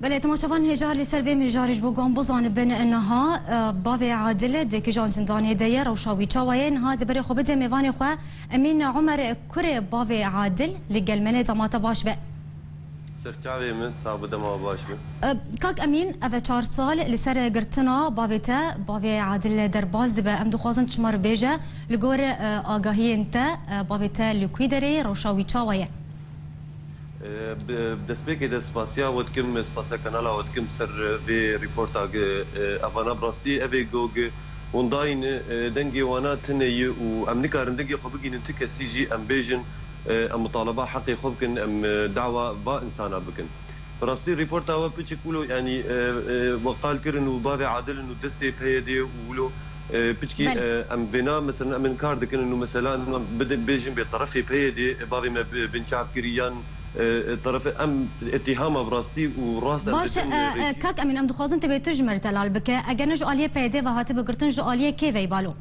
بله تماشاوان هجار لسر مجارج بوگان بزان بین انها باوی عادل دکی جان زندانی دیه روشاوی چاوین ها زبر خوبت میوان خو امین عمر کره باوی عادل لگل منه دماتا باش به سرچاوی من صاحب دما باش به کاک امین اوه 4 سال لسر گرتنا باوی عادل در باز دبه ام دخوازن چمار بیجه لگور آگاهی انت باوی تا لکوی داره روشاوی چاویه بدسبيك إذا سباسيا وتكم سباسيا كنالا وتكم سر في ريبورتا أفانا براستي أبي جوج ونداين دنجي وانا تني وأمريكا رندنجي خبقي ننتك سيجي أم بيجن أم مطالبة حقي خبكن أم دعوة با إنسانا بكن براستي ريبورتا هو بتشكلو يعني وقال كرن وبابي عادل إنه دستي بهيدي وولو بتشكي أم فينا مثلا من كارد كن إنه مثلا بدن بيجن بطرفي بهيدي بابي ما بن شعب كريان طرف ام اتهام براستي وراس باش كاك امين ام دخوازن تبي ترجمر تلال بك اجن جواليه بيدي وهات بقرتن جواليه كيفي بالو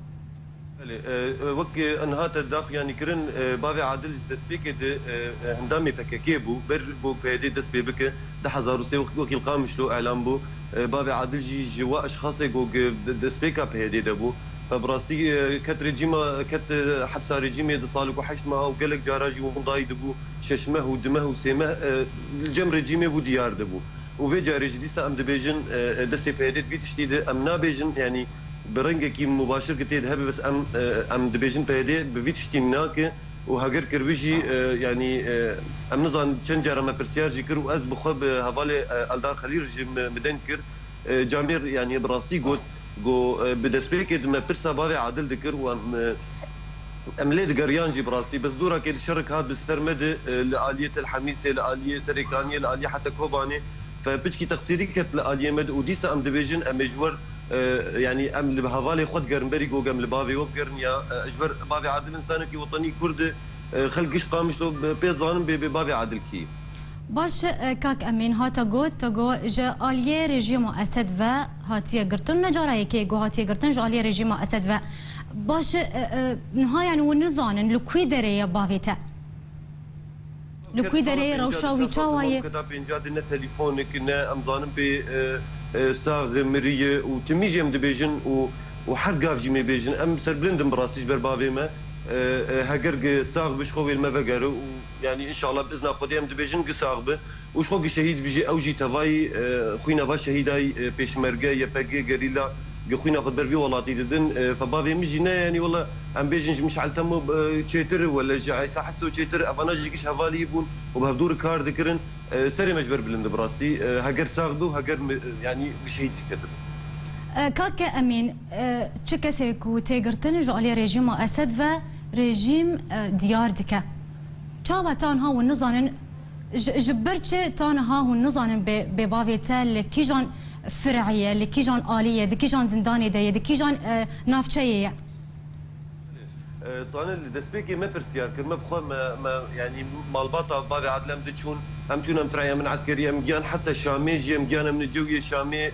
وك انهات الداخ يعني كرن بابي عادل دسبيك هندامي بككيبو بربو بيدي دسبي بك ده حزاروسي وكيل قامش له اعلام بو بابي عادل جي جوا اشخاص جو دسبيكا بيدي دبو فبراستي كت رجيمه كت حبس رجيمه دصالك وحشت معه وقالك جاراجي ومضاي دبو ششمه ودمه وسيمه الجم رجيمه بو ديار دبو وفي جارج ديسا ام دبيجن دستي بيدت بيت شديد ام نابيجن يعني برنجه كي مباشر كتيد هبه بس ام دبيجن بيدي بفيت شتيناك وهاجر كربيجي يعني ام نظام تشنجر ما برسيارجي كر واز بخب هفالي الدار خليل مدنكر جامير يعني براسي قلت جو بدسبيك ما برسا بابي عادل ذكر و امليت قريانجي براسي بس دورا كيد الشرك هاد بسترمد لآلية الحميسة لآلية سريكانية لآلية حتى كوباني فبتشكي تقصيري كت لآلية مد وديسا ام دبيجن ام اجور يعني ام لبهافالي خد قرنبري جو ام لبابي وبقرن يا اجبر بابي عادل انسان كي وطني كرد خلقش قامش له بيت ظالم ببابي عادل كي باش كاك امين هاتا قوت تاقو جا آلية ريجيم اسد و هاتيه قرتن نجارة كي جو هاتيه قرتن جا آلية ريجيم اسد و باش نها يعني ونزانن لكوي دري بافيتا لكوي دري روشاوي تشاوي كذا بينجاد لنا تليفونك لنا امضان ب ساغ مريه وتميجي ام دبيجن وحرقاف جيمي بيجن ام سربلندن براسيش بربافي ما هاجر ساغ بش خوي المفقر يعني ان شاء الله باذن الله قدام دبيجن قساغ به وش خوي شهيد بيجي اوجي تفاي خوينا با شهيداي بيشمرقه يبقى قريلا خوينا خد برفي ولاتي ددن فبابي مجينا يعني والله ام بيجن مش على تمو تشيتر ولا جاي حسوا تشيتر افانا جيش هفالي يبون وبهدور كار ذكرن سري مجبر بلند براسي هاجر ساغ به هاجر يعني بشهيد كتب كاك امين تشكسيكو تيغرتن جو علي ريجيم اسد و ريجيم ديار دكا تشابا تانها والنظام جبرتش تانها والنظام ببافيتا لكيجان فرعيه لكيجان اليه دكيجان زنداني ديه دكيجان نافشيه طان دسبيكي ما برسيار كما بخو ما يعني مالباطا بابي عدلم دتشون هم شون فرعيه من عسكريه مجان حتى شامي جي مجان من الجويه شامي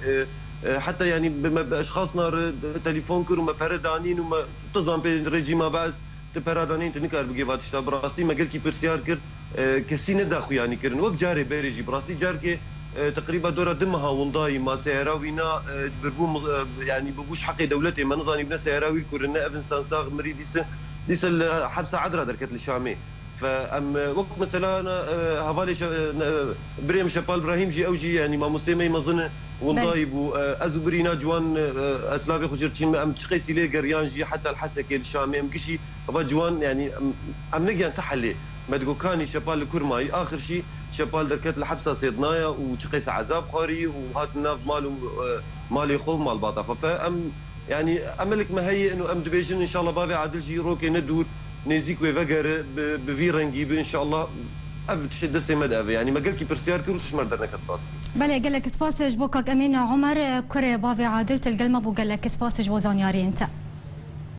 حتى يعني باشخاصنا تليفون كر وما بردانين وما تظام بالرجيم بعض تبردانين تنكر بجيبات شتا براسي ما قال كي برسيار كر كسينه داخو يعني كرن وب جاري بيرجي براسي جار كي تقريبا دوره دمها ونداي ما سيراوينا بربو يعني ببوش حق دولتي ما نظاني بنا سيراوي كرنا ابن سانساغ مري ديس الحبسه عدرا دركت الشامي فام وقت مثلا انا هفالي بريم شبال ابراهيم جي اوجي يعني ما مسلمي ما ظن ونضايب وازبرينا جوان اسلافي خجرتين ام تقيسي لي قريانجي حتى الحسكي الشامي ام كشي ابا جوان يعني ام نجي تحلي ما تقول كاني شبال الكرماي اخر شيء شبال دركت الحبسه صيدنايا وتقيس عذاب خاري وهات الناف مالي خو مال باطا فام يعني املك مهيئ انه ام دبيجن ان شاء الله بابي عادل جي روكي ندور نيزيك وفقر بفيرنجي ان شاء الله تشد سمد يعني ما قال كي برسيار كروش شمر درنا كتباس بله قال لك سباس جبوكك امين عمر كري بافي عادل تلقى المبو قال لك سباس جوزان ياري انت